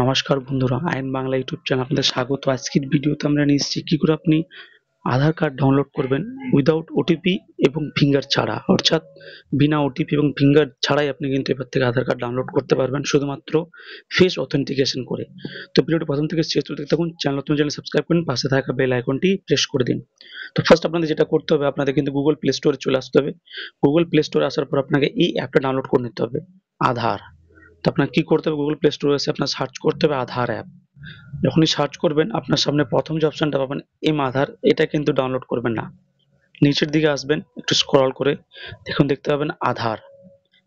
নমস্কার বন্ধুরা, আইন বাংলা ইউটিউব চ্যানেলে আপনাদের স্বাগত। আজকের ভিডিওতে আমরা নিয়ে এসেছি কি করে আপনি আধার কার্ড ডাউনলোড করবেন উইদাউট ওটিপি এবং ফিঙ্গার ছাড়া, অর্থাৎ বিনা ওটিপি এবং ফিঙ্গার ছাড়াই আপনি কিন্তু এবার থেকে আধার কার্ড ডাউনলোড করতে পারবেন শুধুমাত্র ফেস অথেন্টিকেশন করে। তো ভিডিওটি প্রথম থেকে শেষ পর্যন্ত দেখতে থাকুন। চ্যানেল সাবস্ক্রাইব করুন, পাশে থাকা বেল আইকনটি প্রেস করে দিন। তো ফার্স্ট আপনাদের যেটা করতে হবে, আপনাদের কিন্তু গুগল প্লে স্টোরে চলে আসতে হবে। গুগল প্লে স্টোরে আসার পর আপনাকে এই অ্যাপটা ডাউনলোড করে নিতে হবে, আধার। তো আপনার কি করতে হবে, গুগল প্লে স্টোরে এসে আপনার সার্চ করতে হবে আধার অ্যাপ। যখনই সার্চ করবেন আপনার সামনে প্রথম যে অপশনটা পাবেন এম আধার, এটা কিন্তু ডাউনলোড করবেন না। নিচের দিকে আসবেন, একটু স্ক্রল করে দেখুন, দেখতে পাবেন আধার।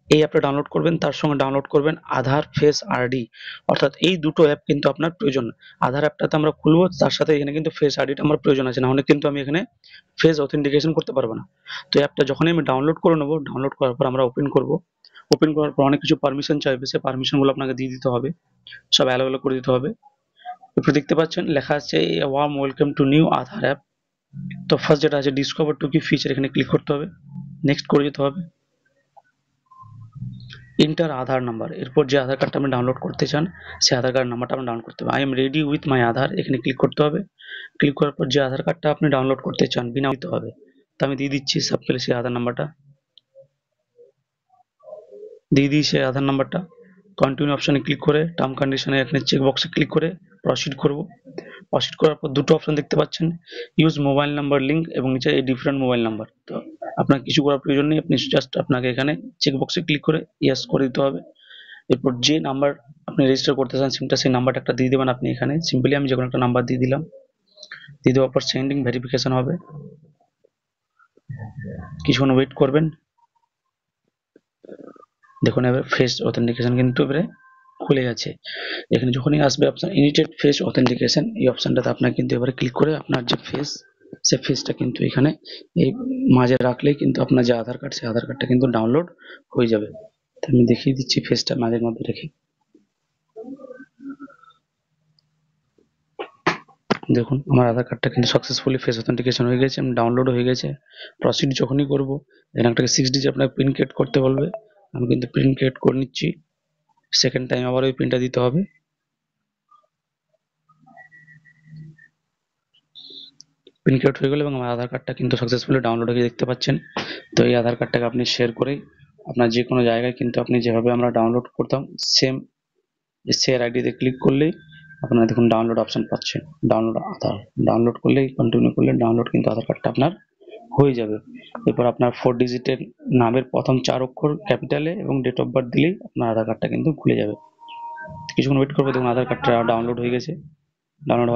এই অ্যাপটা ডাউনলোড করবেন, তার সঙ্গে ডাউনলোড করবেন আধার ফেস আরডি, অর্থাৎ এই দুটো অ্যাপ কিন্তু আপনার প্রয়োজন। আধার অ্যাপটাতে আমরা খুলবো, তার সাথে এখানে কিন্তু ফেস আইডিটা আমার প্রয়োজন আছে, না হলে কিন্তু আমি এখানে ফেস অথেন্টিকেশন করতে পারবো না। তো অ্যাপটা যখনই আমি ডাউনলোড করে নেবো, ডাউনলোড করার পর আমরা ওপেন করব। ওপেন করার পর অনেক কিছু পারমিশন চাইবে, সেই পারমিশনগুলো আপনাকে দিয়ে দিতে হবে, সব অ্যালাউ করে দিতে হবে। এরপর দেখতে পাচ্ছেন লেখা আছে warm welcome to new Aadhaar app. তো ফার্স্ট যেটা আছে ডিসকভার টু কি ফিচার, এখানে ক্লিক করতে হবে, নেক্সট করে যেতে হবে। ইন্টার আধার নাম্বার, এরপর যে আধার কার্ডটা আপনি ডাউনলোড করতে চান সেই আধার কার্ড নাম্বারটা আপনি ডাউনলোড করতে হবে। I am ready with my Aadhaar, এখানে ক্লিক করতে হবে। ক্লিক করার পর যে আধার কার্ডটা আপনি ডাউনলোড করতে চান বিনা দিতে হবে, তো আমি দিয়ে দিচ্ছি সাবপ্লে সেই আধার নাম্বারটা, দিয়ে দিই সেই আধার নাম্বারটা। কন্টিনিউ অপশনে ক্লিক করে টার্ম কন্ডিশনে এখানে চেক বক্সে ক্লিক করে প্রসিড করব। প্রসিড করার পর দুটো অপশন দেখতে পাচ্ছেন, ইউজ মোবাইল নাম্বার লিঙ্ক এবং নিচে এই ডিফারেন্ট মোবাইল নাম্বার। তো আপনার কিছু করার প্রয়োজন নেই, আপনি জাস্ট আপনাকে এখানে চেক বক্সে ক্লিক করে ইয়েস করে দিতে হবে। এরপর যে নাম্বার আপনি রেজিস্টার করতে চান সিমটা, সেই নাম্বারটা একটা দিয়ে দেবেন আপনি এখানে। সিম্পলি আমি যে কোনো একটা নাম্বার দিয়ে দিলাম। দিয়ে দেওয়ার পর সেন্ডিং ভেরিফিকেশন হবে, কিছুক্ষণ ওয়েট করবেন। দেখুন এবার ফেস অথেন্টিকেশন কিন্তু এবারে খুলে গেছে। এখানে যখনই আসবে অপশন ইমিডিয়েট ফেস অথেন্টিকেশন, এই অপশনটাতে আপনার কিন্তু এবারে ক্লিক করে আপনার যে ফেস, সে ফেসটা কিন্তু এখানে এই মাঝে রাখলেই কিন্তু আপনার যে আধার কার্ড, সেই আধার কার্ডটা কিন্তু ডাউনলোড হয়ে যাবে। তো আমি দেখিয়ে দিচ্ছি ফেসটা মাঝের মধ্যে রেখে। দেখুন আমার আধার কার্ডটা কিন্তু সাকসেসফুলি ফেস অথেন্টিকেশন হয়ে গেছে, ডাউনলোড হয়ে গেছে। প্রসিড যখনই করব, এখানে একটা 6 ডিজিট আপনাকে পিন ক্রিয়েট করতে বলবে, আমি কিন্তু পিন ক্রিয়েট করে নিচ্ছি। সেকেন্ড টাইম আবার ওই পিনটা দিতে হবে। পিন ক্রিয়েট হয়ে গেল এবং আমার আধার কার্ডটা কিন্তু সাকসেসফুলি ডাউনলোড হয়ে দেখতে পাচ্ছেন। তো এই আধার কার্ডটাকে আপনি শেয়ার করে আপনার যে কোনো জায়গায় কিন্তু আপনি যেভাবে আমরা ডাউনলোড করতাম সেম শেয়ার আইডিতে ক্লিক করলেই আপনারা দেখুন ডাউনলোড অপশন পাচ্ছেন। ডাউনলোড আধার ডাউনলোড করলেই কন্টিনিউ করলে ডাউনলোড কিন্তু আধার কার্ডটা আপনার হয়ে যাবে। এরপর আপনার 4 ডিজিটের নামের প্রথম 4 অক্ষর ক্যাপিটালে এবং ডেট অফ বার্থ দিলেই আপনার আধার কার্ডটা কিন্তু খুলে যাবে। কিছুক্ষণ ওয়েট করবো, দেখুন আধার কার্ডটা ডাউনলোড হয়ে গেছে। ডাউনলোড